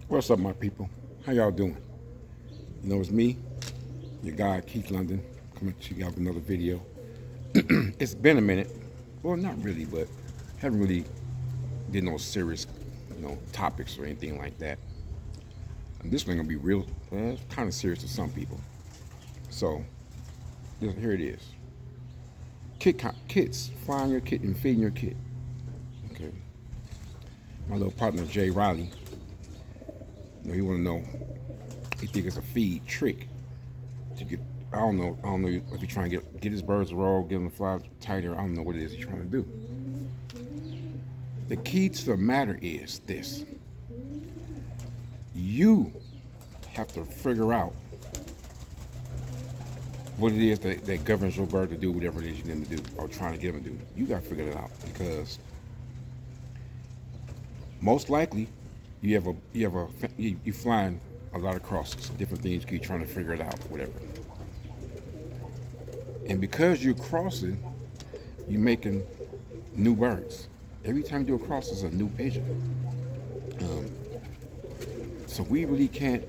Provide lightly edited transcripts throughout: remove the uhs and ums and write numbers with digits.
What's up, my people? How y'all doing? You know, it's me, your guy, Keith London, coming to you out with another video. It's been a minute. Well, not really, but haven't really did no serious, topics or anything like that. And this one gonna be real, kind of serious to some people. So, here it is. Kids, flying your kit and feeding your kid. Okay. My little partner, Jay Riley, he want to know. He think it's a feed trick to get. I don't know if he's trying to get his birds to roll, get them to fly tighter. I don't know what it is he's trying to do. The key to the matter is this: you have to figure out what it is that governs your bird to do whatever it is you need them to do or trying to get them to do. You got to figure it out because most likely you flying a lot of crosses, different things. You keep trying to figure it out, whatever. And because you're crossing, you're making new birds. Every time you do a cross, it's a new pigeon. So we really can't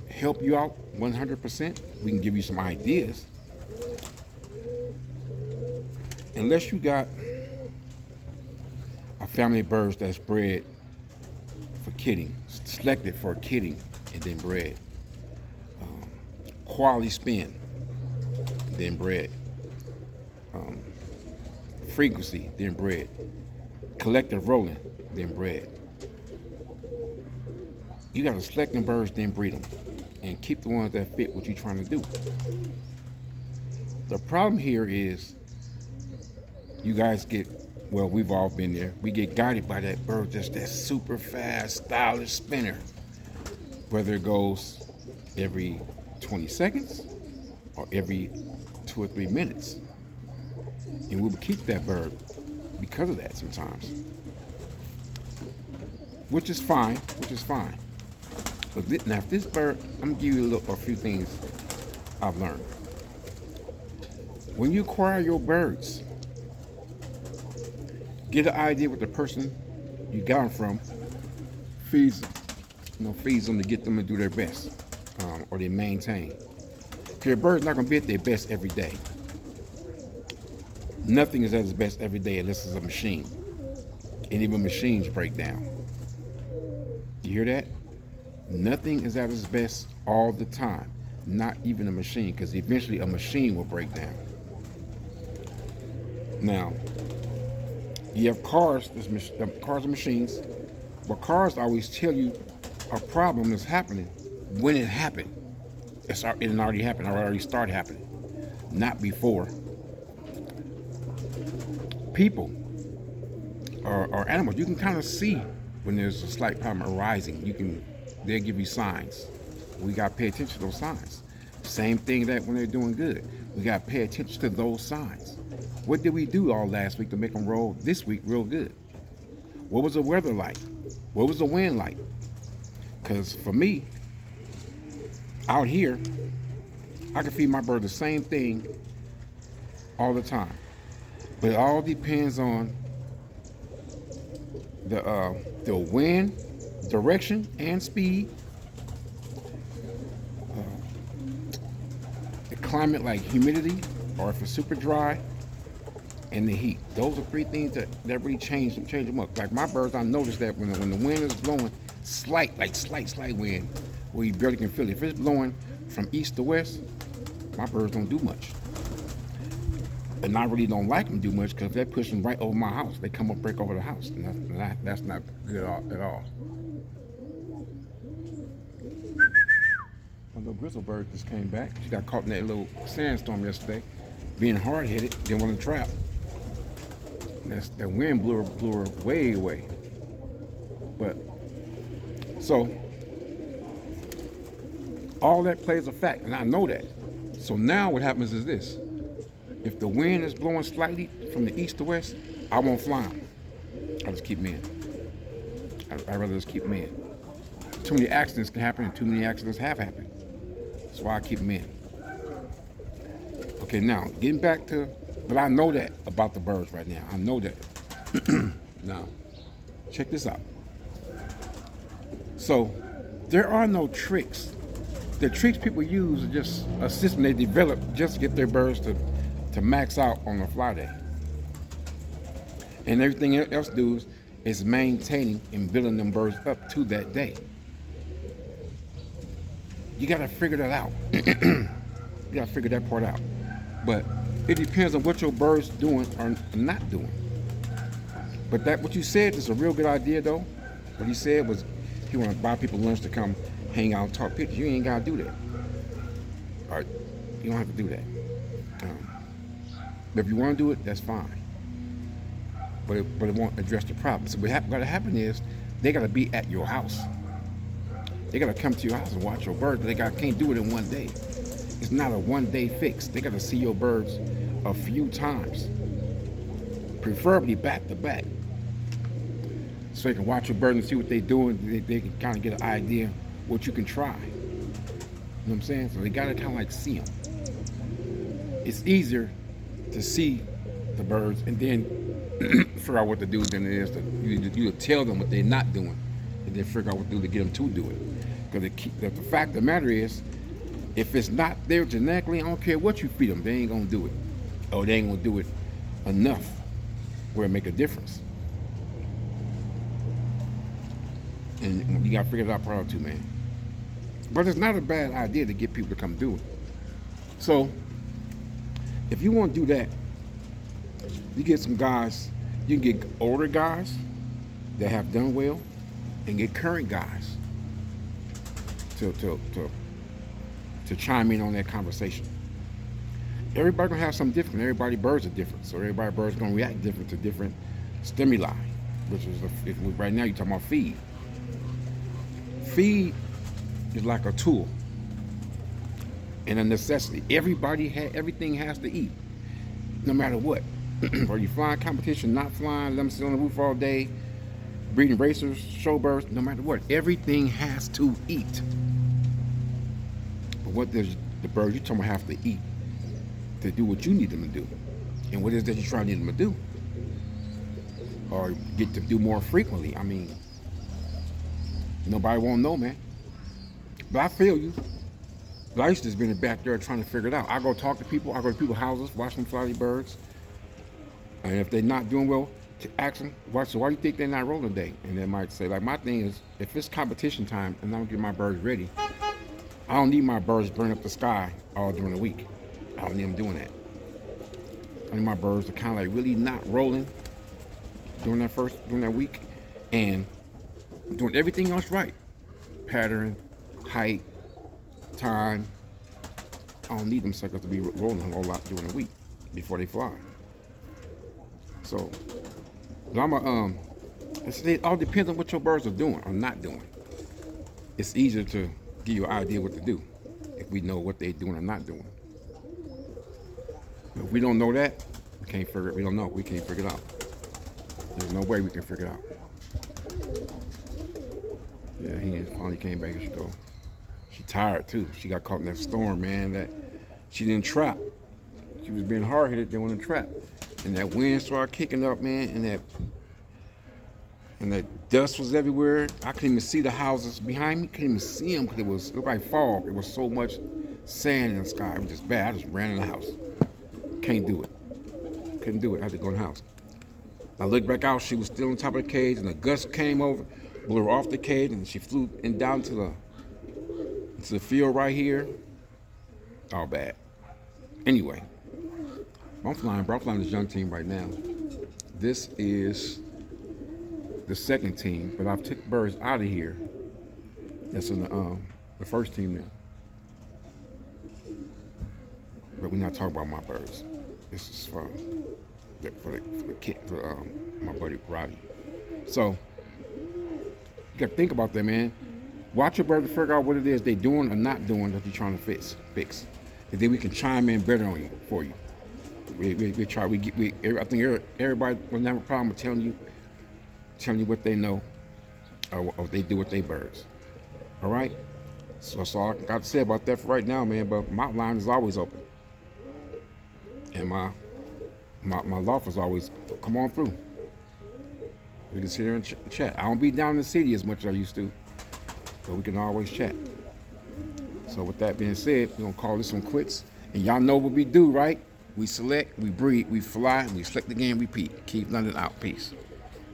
help you out 100%. We can give you some ideas. Unless you got a family of birds that's bred for kidding, selected for kidding and then bred. Quality spin, then bred. Frequency, then bred. Collective rolling, then bred. You got to select them birds, then breed them. And keep the ones that fit what you're trying to do. The problem here is you guys we've all been there. We get guided by that bird, just that super fast, stylish spinner. Whether it goes every 20 seconds or every 2 or 3 minutes. And we will keep that bird because of that sometimes. Which is fine. But now if this bird, I'm gonna give you a few things I've learned. When you acquire your birds, get an idea what the person you got them from feeds them to get them to do their best, or they maintain. Because your bird's not gonna be at their best every day. Nothing is at its best every day unless it's a machine. And even machines break down. You hear that? Nothing is at its best all the time. Not even a machine, because eventually a machine will break down. Now, you have cars, cars and machines, but cars always tell you a problem is happening when it happened. It already happened, or already started happening, not before. People or animals, you can kind of see when there's a slight problem arising. They'll give you signs. We got to pay attention to those signs. Same thing that when they're doing good, we got to pay attention to those signs. What did we do all last week to make them roll this week real good? What was the weather like? What was the wind like? Because for me, out here, I can feed my bird the same thing all the time. But it all depends on the wind, direction, and speed. The climate, like humidity, or if it's super dry, and the heat. Those are 3 things that really change them up. Like my birds, I noticed that when the wind is blowing, slight wind, where you barely can feel it. If it's blowing from east to west, my birds don't do much. And I really don't like them do much because they're pushing right over my house. They come up, break over the house, and that's not good at all. My little grizzle bird just came back. She got caught in that little sandstorm yesterday, being hard-headed, didn't want to trap. That wind blew her way away. But so all that plays a fact, and I know that. So now what happens is this. If the wind is blowing slightly from the east to west, I won't fly them. I just keep them in. I'd rather just keep them in. Too many accidents can happen, and too many accidents have happened. That's why I keep them in. Okay, now, getting back to, but I know that about the birds right now. I know that. Now, check this out. So, There are no tricks. The tricks people use are just a system they develop just to get their birds to max out on a fly day. And everything else do is maintaining and building them birds up to that day. You got to figure that out. You got to figure that part out. But it depends on what your bird's doing or not doing. But that what you said is a real good idea, though. What he said was he want to buy people lunch to come hang out and talk pictures. You ain't got to do that. All right, you don't have to do that. But if you want to do it, that's fine. But it won't address the problem. So what got to happen is they got to be at your house. They got to come to your house and watch your birds. But can't do it in one day. It's not a one-day fix. They got to see your birds a few times, preferably back to back, so they can watch your birds and see what they're doing. They can kind of get an idea what you can try. You know what I'm saying? So they got to kind of like see them. It's easier to see the birds and then figure out what to do than it is to you tell them what they're not doing and then figure out what to do to get them to do it. Because the fact of the matter is, if it's not there genetically, I don't care what you feed them, they ain't gonna do it. Or they ain't gonna do it enough where it make a difference. And you gotta figure that out part out too, man. But it's not a bad idea to get people to come do it. So, if you want to do that, you get some guys, you can get older guys that have done well and get current guys to chime in on that conversation. Everybody gonna have something different. Everybody's birds are different, so everybody's birds gonna react different to different stimuli. Which is right now you're talking about feed. Feed is like a tool and a necessity. Everything has to eat, no matter what. Are you flying competition, not flying, let them sit on the roof all day, breeding racers, showbirds, no matter what, everything has to eat. But what does the birds you're talking about have to eat to do what you need them to do? And what is that you're trying to need them to do? Or get to do more frequently? I mean, nobody won't know, man. But I feel you. But I used to just be in the backyard trying to figure it out. I go talk to people, I go to people's houses, watch them fly their birds. And if they're not doing well, to ask them, why do you think they're not rolling today? And they might say, like, my thing is, if it's competition time and I'm gonna get my birds ready, I don't need my birds burn up the sky all during the week. I don't need them doing that. I need my birds to kind of like really not rolling during that week and doing everything else right. Pattern, height, time. I don't need them suckers to be rolling a whole lot during the week before they fly. So, it all depends on what your birds are doing or not doing. It's easier to give you an idea what to do if we know what they're doing or not doing. If we don't know that, we can't figure it. We don't know. We can't figure it out. There's no way we can figure it out. Yeah, he finally came back. She go. She tired too. She got caught in that storm, man. That she didn't trap. She was being hard-headed. They went to trap. And that wind started kicking up, man, and that dust was everywhere. I couldn't even see the houses behind me. Couldn't even see them because it looked like fog. It was so much sand in the sky. It was just bad. I just ran in the house. Can't do it. Couldn't do it. I had to go in the house. I looked back out. She was still on top of the cage, and a gust came over, blew her off the cage, and she flew down to the field right here. All bad. Anyway. I'm flying this young team right now. This is the second team, but I've took birds out of here. That's in the first team now. But we're not talking about my birds. This is for the kid, for my buddy Roddy. So you got to think about that, man. Watch your bird to figure out what it is they're doing or not doing that you're trying to fix, and then we can chime in better on you for you. We try. I think everybody will never have a problem with telling you what they know or what they do with their birds. All right. So that's all I got to say about that for right now, man. But my line is always open, and my loft is always come on through. We can sit here and chat. I don't be down in the city as much as I used to. So we can always chat. So with that being said, we're gonna call this one quits. And y'all know what we do, right? We select, we breed, we fly, we select the game, repeat. Keep London out. Peace.